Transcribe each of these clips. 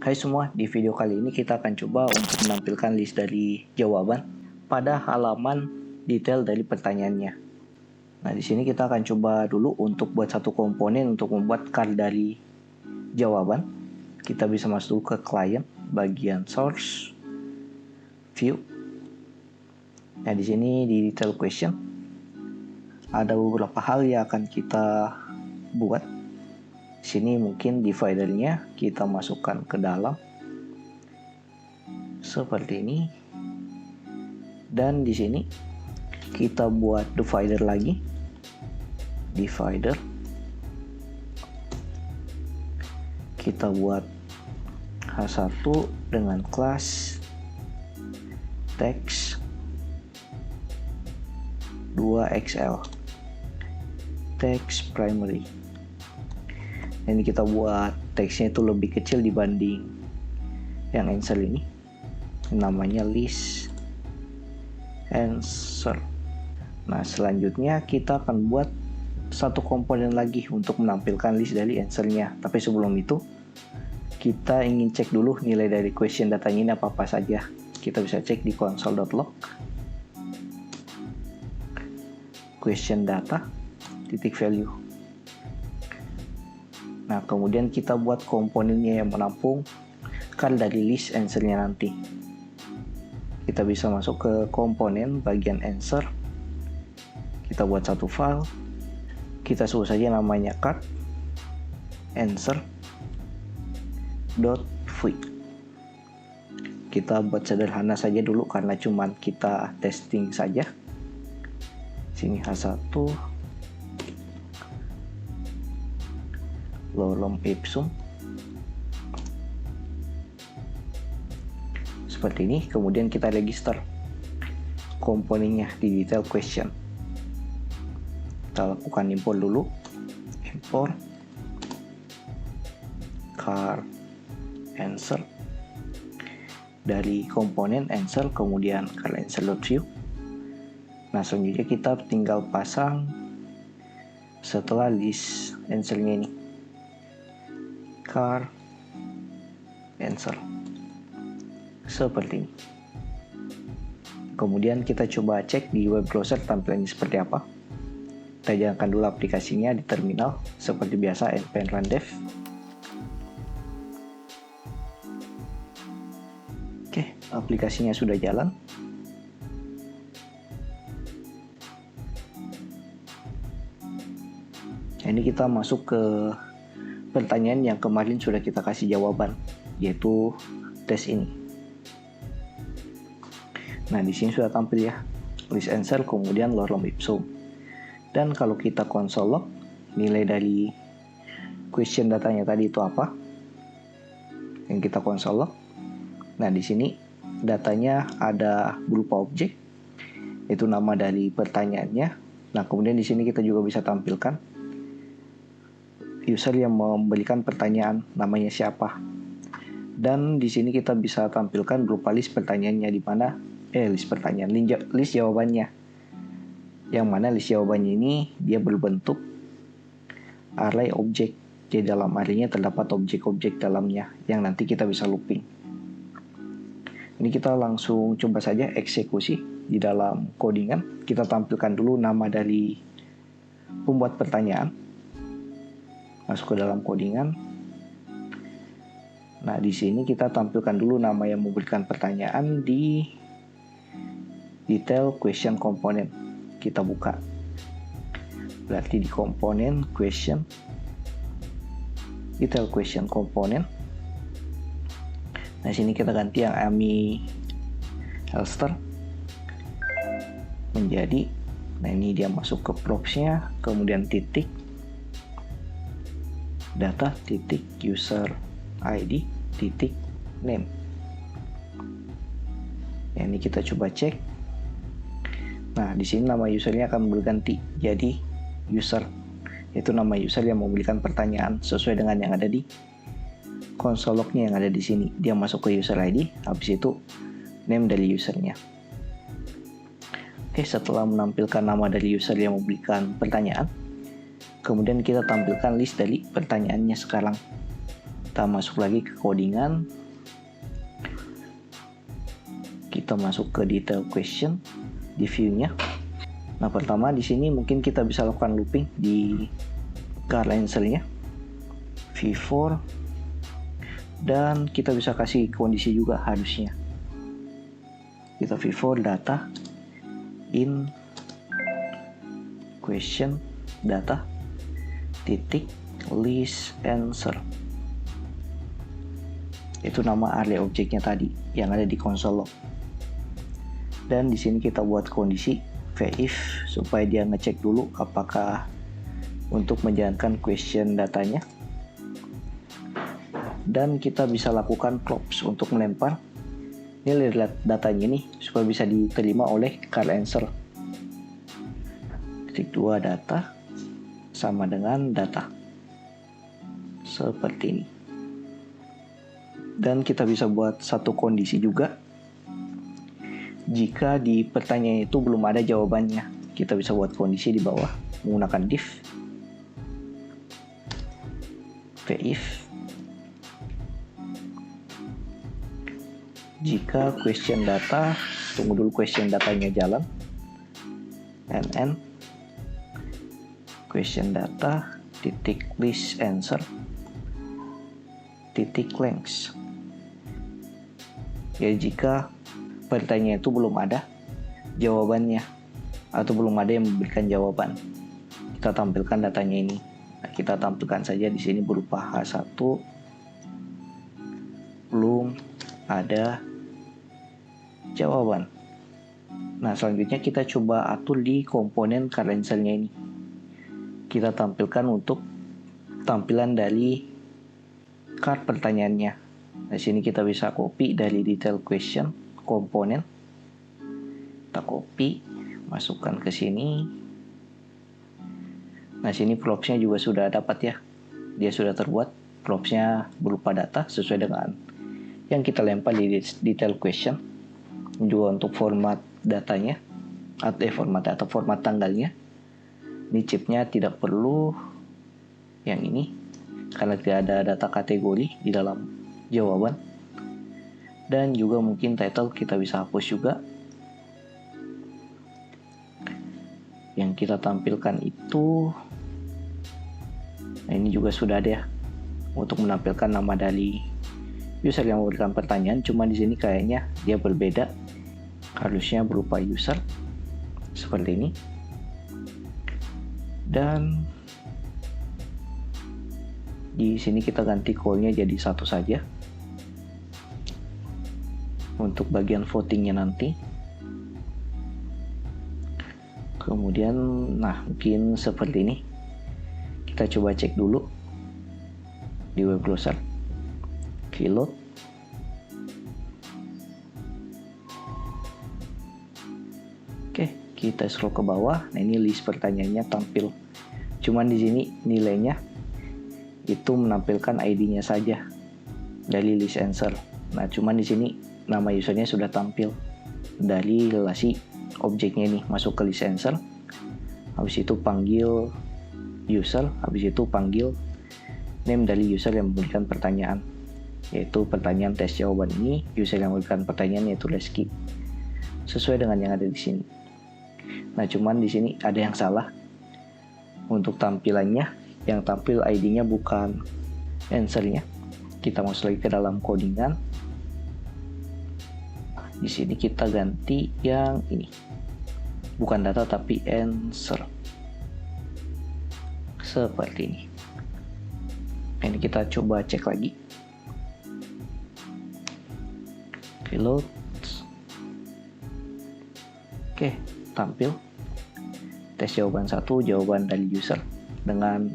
Hai semua, di video kali ini kita akan coba untuk menampilkan list dari jawaban pada halaman detail dari pertanyaannya. Nah, di sini kita akan coba dulu untuk buat satu komponen untuk membuat card dari jawaban. Kita bisa masuk ke client, bagian source, view. Nah, di sini di detail question ada beberapa hal yang akan kita buat. Sini mungkin dividernya kita masukkan ke dalam seperti ini, dan di sini kita buat divider lagi, divider kita buat H1 dengan kelas text 2XL text primary. Ini kita buat teksnya itu lebih kecil dibanding yang answer ini, namanya list answer. Nah, selanjutnya kita akan buat satu komponen lagi untuk menampilkan list dari answernya. Tapi sebelum itu kita ingin cek dulu nilai dari question datanya ini apa saja. Kita bisa cek di console.log question data titik value. Nah, kemudian kita buat komponennya yang menampung card dari list answer-nya nanti. Kita bisa masuk ke komponen bagian answer. Kita buat satu file. Kita sebut saja namanya card answer.v. Kita buat sederhana saja dulu karena cuman kita testing saja. Sini H1 lorem ipsum seperti ini. Kemudian kita register komponennya di detail question. Kita lakukan import dulu, import card answer dari komponen answer, kemudian card answer.view. Nah, selanjutnya kita tinggal pasang setelah list answer-nya ini card answer seperti ini. Kemudian kita coba cek di web browser tampilannya seperti apa. Kita jalankan dulu aplikasinya di terminal seperti biasa, npm run dev. Oke, aplikasinya sudah jalan. Ini kita masuk ke pertanyaan yang kemarin sudah kita kasih jawaban, yaitu tes ini. Nah, di sini sudah tampil ya, list answer, kemudian lorem ipsum. Dan kalau kita console log, nilai dari question datanya tadi itu apa? Yang kita console log. Nah, di sini datanya ada berupa objek, itu nama dari pertanyaannya. Nah, kemudian di sini kita juga bisa tampilkan user yang memberikan pertanyaan, namanya siapa. Dan di sini kita bisa tampilkan berupa list pertanyaannya, di mana list jawabannya. Yang mana list jawabannya ini dia berbentuk array objek. Di dalam arraynya terdapat objek-objek dalamnya yang nanti kita bisa looping. Ini kita langsung coba saja eksekusi di dalam codingan. Kita tampilkan dulu nama dari pembuat pertanyaan. Masuk ke dalam codingan. Nah, di sini kita tampilkan dulu nama yang memberikan pertanyaan di detail question component. Kita buka. Berarti di komponen question, detail question component. Nah, sini kita ganti yang Amy Elster menjadi, nah ini dia masuk ke props-nya, kemudian titik data titik user ID titik name. Ya, ini kita coba cek. Nah, di sini nama usernya akan berganti jadi user. Itu nama user yang memberikan pertanyaan sesuai dengan yang ada di console log-nya yang ada di sini. Dia masuk ke user ID, habis itu name dari usernya. Oke, setelah menampilkan nama dari user yang memberikan pertanyaan, kemudian kita tampilkan list dari pertanyaannya sekarang. Kita masuk lagi ke codingan. Kita masuk ke detail question di view-nya. Nah, pertama di sini mungkin kita bisa lakukan looping di card answer-nya v4, dan kita bisa kasih kondisi juga harusnya. Kita v4 data in question data titik list answer. Itu nama array objeknya tadi yang ada di console log. Dan di sini kita buat kondisi if supaya dia ngecek dulu apakah untuk menjalankan question datanya. Dan kita bisa lakukan close untuk melempar nilai datanya nih supaya bisa diterima oleh card answer. Titik 2 data sama dengan data. Seperti ini. Dan kita bisa buat satu kondisi juga. Jika di pertanyaan itu belum ada jawabannya, kita bisa buat kondisi di bawah menggunakan div if jika question data, tunggu dulu question datanya jalan, nn question data titik list answer titik length. Ya, jika pertanyaan itu belum ada jawabannya atau belum ada yang memberikan jawaban, kita tampilkan datanya ini. Nah, kita tampilkan saja di sini berupa H1 belum ada jawaban. Nah, selanjutnya kita coba atur di komponen card answer-nya ini. Kita tampilkan untuk tampilan dari card pertanyaannya. Nah, sini kita bisa copy dari detail question komponen. Kita copy, masukkan ke sini. Nah, sini props-nya juga sudah dapat ya. Dia sudah terbuat. Props-nya berupa data sesuai dengan yang kita lempar di detail question. Juga untuk format datanya, atau format data, format tanggalnya. Ini chipnya tidak perlu yang ini karena tidak ada data kategori di dalam jawaban. Dan juga mungkin title kita bisa hapus juga. Yang kita tampilkan itu, nah ini juga sudah ada ya, untuk menampilkan nama dari user yang memberikan pertanyaan. Cuma di sini kayaknya dia berbeda, harusnya berupa user seperti ini. Dan di sini kita ganti call-nya jadi satu saja untuk bagian votingnya nanti. Kemudian, nah mungkin seperti ini. Kita coba cek dulu di web browser. Reload. Oke, kita scroll ke bawah. Nah, ini list pertanyaannya tampil. Cuman di sini nilainya itu menampilkan ID-nya saja dari list answer. Nah, cuman di sini nama usernya sudah tampil dari relasi objeknya ini, masuk ke list answer. Habis itu panggil user, habis itu panggil name dari user yang memberikan pertanyaan, yaitu pertanyaan tes jawaban ini. User yang memberikan pertanyaan yaitu Reski, sesuai dengan yang ada di sini. Nah, cuman di sini ada yang salah untuk tampilannya. Yang tampil ID-nya bukan answer-nya. Kita masuk lagi ke dalam codingan. Di sini kita ganti yang ini, bukan data tapi answer, seperti ini. Ini kita coba cek lagi. Reload. Oke, tampil tes jawaban 1, jawaban dari user dengan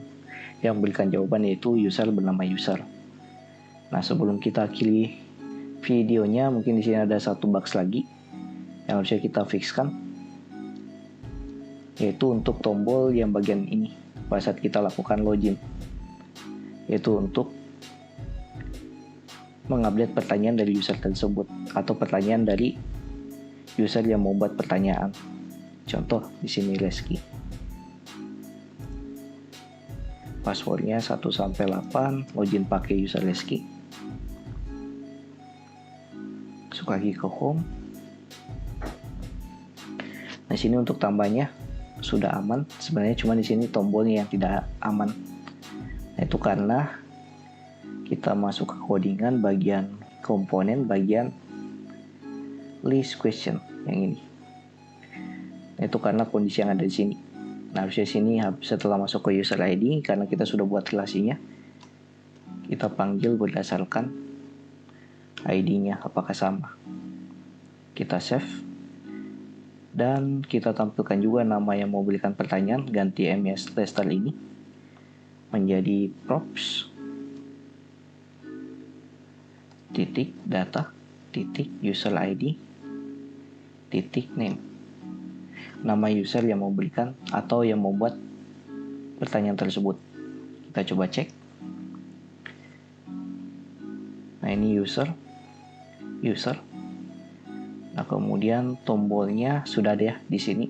yang memberikan jawaban yaitu user bernama user. Nah, sebelum kita pilih videonya, mungkin di sini ada satu bugs lagi yang harusnya kita fixkan, yaitu untuk tombol yang bagian ini pada saat kita lakukan login, yaitu untuk mengupdate pertanyaan dari user tersebut atau pertanyaan dari user yang membuat pertanyaan. Contoh di sini Reski. Passwordnya 1-8, login pakai user Reski. Masuk lagi ke home. Nah, sini untuk tambahnya sudah aman. Sebenarnya cuma di sini tombolnya yang tidak aman. Nah, itu karena kita masuk ke codingan bagian komponen, bagian list question yang ini. Nah, itu karena kondisi yang ada di sini. Nah, harusnya sini setelah masuk ke user ID, karena kita sudah buat relasinya, kita panggil berdasarkan ID-nya apakah sama. Kita save. Dan kita tampilkan juga nama yang mau berikan pertanyaan, ganti MS tester ini menjadi props titik data titik user ID titik name, nama user yang mau berikan atau yang membuat pertanyaan tersebut. Kita coba cek. Nah, ini user. Nah, kemudian tombolnya sudah ada ya di sini.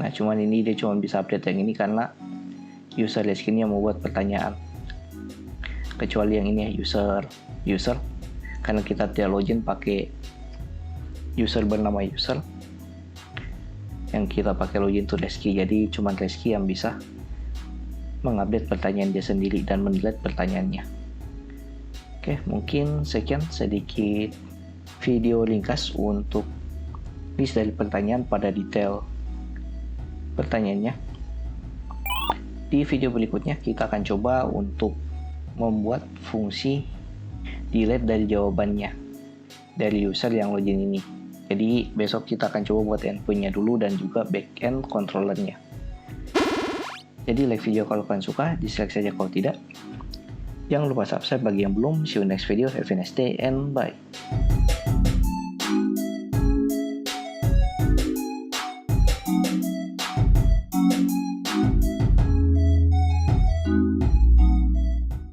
Nah, cuman ini dia cuma bisa update yang ini karena user di sini yang membuat pertanyaan. Kecuali yang ini ya, user. Karena kita tidak login pakai user bernama user. Yang kita pakai login itu Reski. Jadi cuma Reski yang bisa mengupdate pertanyaan dia sendiri dan mendelete pertanyaannya. Oke, mungkin sekian sedikit video ringkas untuk list dari pertanyaan pada detail pertanyaannya. Di video berikutnya kita akan coba untuk membuat fungsi delete dari jawabannya dari user yang login ini. Jadi besok kita akan coba buat endpoint-nya dulu dan juga backend controllernya. Jadi like video kalau kalian suka, dislike saja kalau tidak. Jangan lupa subscribe bagi yang belum. See you next video. Have a nice day and bye.